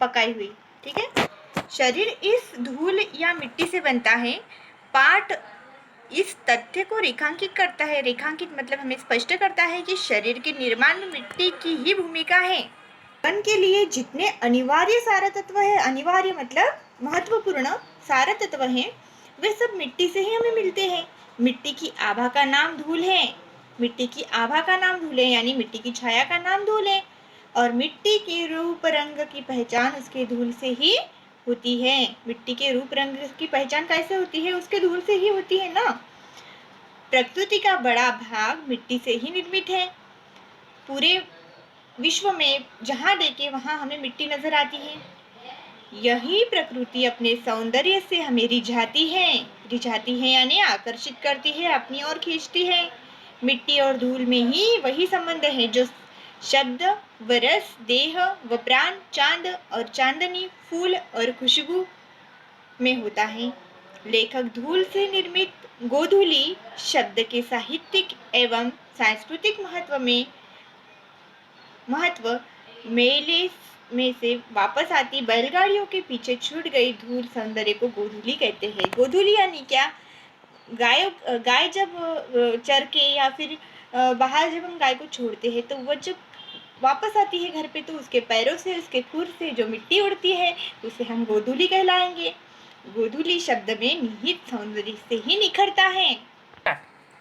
पकाई हुई। ठीक है, शरीर इस धूल या मिट्टी से बनता है। पाठ इस तथ्य को रेखांकित करता है। रेखांकित मतलब हमें स्पष्ट करता है कि शरीर के निर्माण में मिट्टी की ही भूमिका है। जीवन के लिए जितने अनिवार्य सारा तत्व है, अनिवार्य मतलब महत्वपूर्ण सारा तत्व है, वे सब मिट्टी से ही हमें मिलते हैं। मिट्टी की आभा का नाम धूल है। मिट्टी की आभा का नाम धूल है, यानी मिट्टी की छाया का नाम धूल है। और मिट्टी के रूप रंग की पहचान उसके धूल से ही होती है। मिट्टी के रूप रंग की पहचान कैसे होती है? उसके धूल से ही होती है ना। प्रकृति का बड़ा भाग मिट्टी से ही निर्मित है। पूरे विश्व में जहाँ देखे वहाँ हमें मिट्टी नजर आती है। यही प्रकृति अपने सौंदर्य से हमें रिझाती है यानी आकर्षित करती है, अपनी ओर खींचती है। मिट्टी और धूल में ही वही संबंध है जो शब्द व रस, देह व प्राण, चांद और चांदनी, फूल और खुशबू में होता है। लेखक धूल से निर्मित गोधूली शब्द के साहित्यिक एवं सांस्कृतिक महत्व मेले में से वापस आती बैलगाड़ियों के पीछे छूट गई धूल सौंदर्य को गोधूली कहते हैं। गोधूली यानी क्या? गाय जब चर के या फिर बाहर जब हम गाय को छोड़ते हैं तो वह जब वापस आती है घर पे तो उसके पैरों से, उसके खुर से जो मिट्टी उड़ती है उसे हम गोधूली कहलाएंगे। गोधूली शब्द में निहित सौंदर्य से ही निखरता है।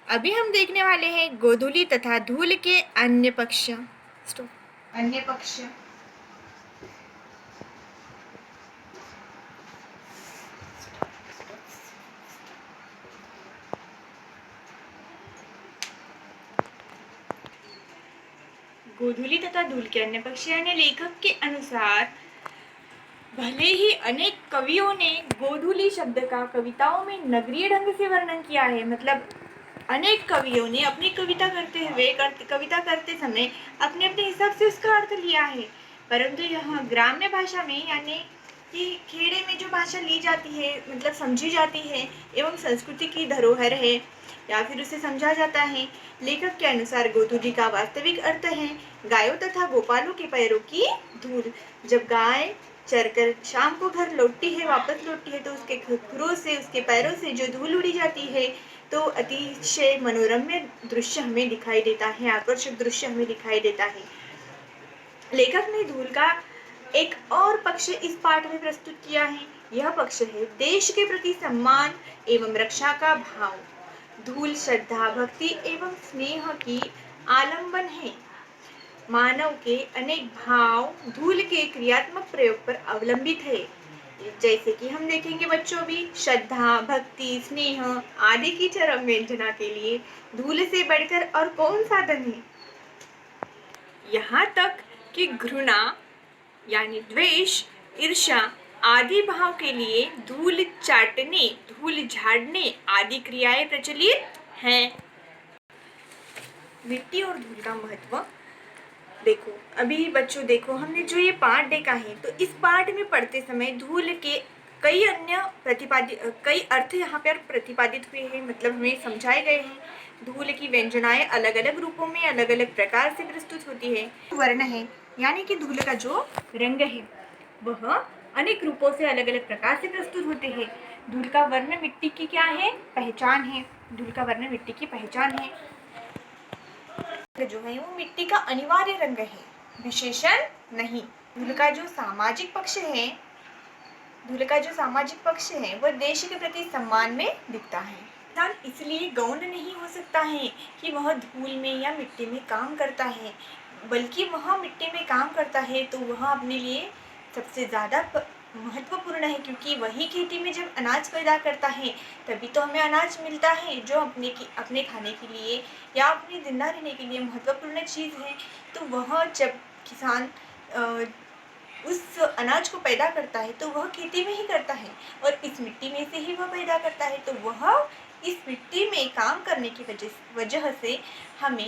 अभी हम देखने वाले हैं गोधूली तथा धूल के अन्य पक्ष। अन्य पक्ष गोधूली तथा धूल के अन्य पक्ष यानी लेखक के अनुसार भले ही अनेक कवियों ने गोधूली शब्द का कविताओं में नगरीय ढंग से वर्णन किया है, मतलब अनेक कवियों ने अपनी कविता करते समय अपने अपने हिसाब से उसका अर्थ लिया है, परंतु यह ग्राम्य भाषा में यानी कि खेड़े में जो भाषा ली जाती है, मतलब समझी जाती है एवं संस्कृति की धरोहर है या फिर उसे समझा जाता है। लेखक के अनुसार गोधूली का वास्तविक अर्थ है गायों तथा गोपालों के पैरों की धूल। जब गाय चरकर शाम को घर वापस लौटती है तो उसके खुरों से, उसके पैरों से जो धूल उड़ी जाती है तो अतिशय मनोरम्य दृश्य हमें दिखाई देता है, आकर्षक दृश्य हमें दिखाई देता है। लेखक ने धूल का एक और पक्ष इस पाठ में प्रस्तुत किया है। यह पक्ष है देश के प्रति सम्मान एवं रक्षा का भाव। धूल श्रद्धा, भक्ति एवं स्नेह की आलंबन है। मानव के अनेक भाव धूल के क्रियात्मक प्रयोग पर अवलंबित है। जैसे कि हम देखेंगे बच्चों भी, श्रद्धा, भक्ति, स्नेह आदि की चरम व्यंजना के लिए धूल से बढ़कर और कौन साधन है? यहाँ तक कि घृणा यानी द्वेष, ईर्ष्या आदि भाव के लिए धूल चाटने, धूल झाड़ने आदि क्रियाएं प्रचलित हैं। मिट्टी और धूल का महत्व देखो। अभी बच्चों देखो, हमने जो ये पाठ देखा है तो इस पाठ में पढ़ते समय धूल के कई अर्थ यहाँ पर प्रतिपादित हुए हैं, मतलब हमें समझाए गए हैं। धूल की व्यंजनाएं अलग अलग रूपों में अलग अलग प्रकार से प्रस्तुत होती है। वर्ण है यानी कि धूल का जो रंग है वह अनेक रूपों से अलग अलग प्रकार से प्रस्तुत होते हैं। धूल का वर्ण मिट्टी की क्या है? पहचान है। धूल का वर्ण मिट्टी की पहचान है। जो है वो मिट्टी का अनिवार्य रंग है, विशेषण नहीं। धूल का जो सामाजिक पक्ष है वह देश के प्रति सम्मान में दिखता है। इंसान इसलिए गौण नहीं हो सकता है कि वह धूल में या मिट्टी में काम करता है, बल्कि वह मिट्टी में काम करता है तो वह अपने लिए सबसे ज़्यादा महत्वपूर्ण है, क्योंकि वही खेती में जब अनाज पैदा करता है तभी तो हमें अनाज मिलता है जो अपने खाने के लिए या अपनी जिंदा रहने के लिए महत्वपूर्ण चीज़ है। तो वह जब किसान उस अनाज को पैदा करता है तो वह खेती में ही करता है और इस मिट्टी में से ही वह पैदा करता है, तो वह इस मिट्टी में काम करने की वजह से हम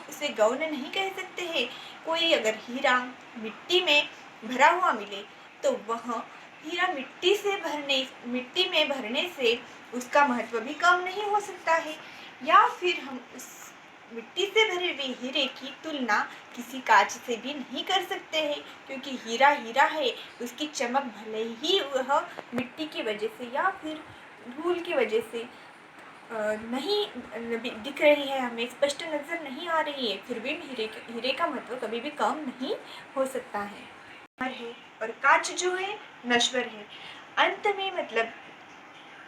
उसे गौण नहीं कह सकते हैं। कोई अगर हीरा मिट्टी में भरा हुआ मिले तो वह हीरा मिट्टी में भरने से उसका महत्व भी कम नहीं हो सकता है। या फिर हम उस मिट्टी से भरे हुए हीरे की तुलना किसी कांच से भी नहीं कर सकते हैं, क्योंकि हीरा हीरा है। उसकी चमक भले ही वह मिट्टी की वजह से या फिर धूल की वजह से नहीं दिख रही है, हमें स्पष्ट नजर नहीं आ रही है, फिर भी हीरे का महत्व कभी भी कम नहीं हो सकता है। और कांच जो है नश्वर है। अंत में मतलब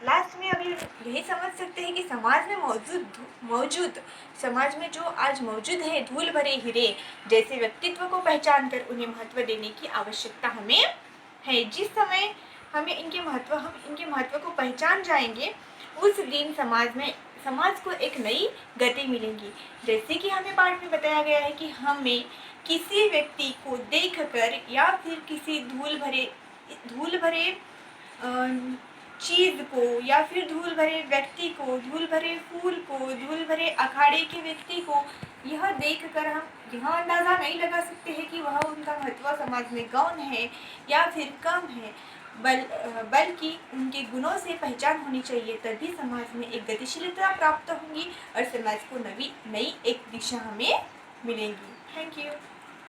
लास्ट में अभी यही समझ सकते हैं कि समाज में मौजूद समाज में जो आज मौजूद है धूल भरे हीरे जैसे व्यक्तित्व को पहचान कर उन्हें महत्व देने की आवश्यकता हमें है। जिस समय हम इनके महत्व को पहचान जाएंगे, उस दिन समाज को एक नई गति मिलेगी। जैसे कि हमें पाठ में बताया गया है कि हमें किसी व्यक्ति को देखकर या फिर किसी धूल भरे चीज को या फिर धूल भरे व्यक्ति को, धूल भरे फूल को, धूल भरे अखाड़े के व्यक्ति को यह देखकर हम यह अंदाजा नहीं लगा सकते हैं कि वह उनका महत्व समाज में कौन है या फिर कम है, बल्कि उनके गुणों से पहचान होनी चाहिए। तभी समाज में एक गतिशीलता प्राप्त होगी और समाज को नई एक दिशा हमें मिलेगी। Thank you.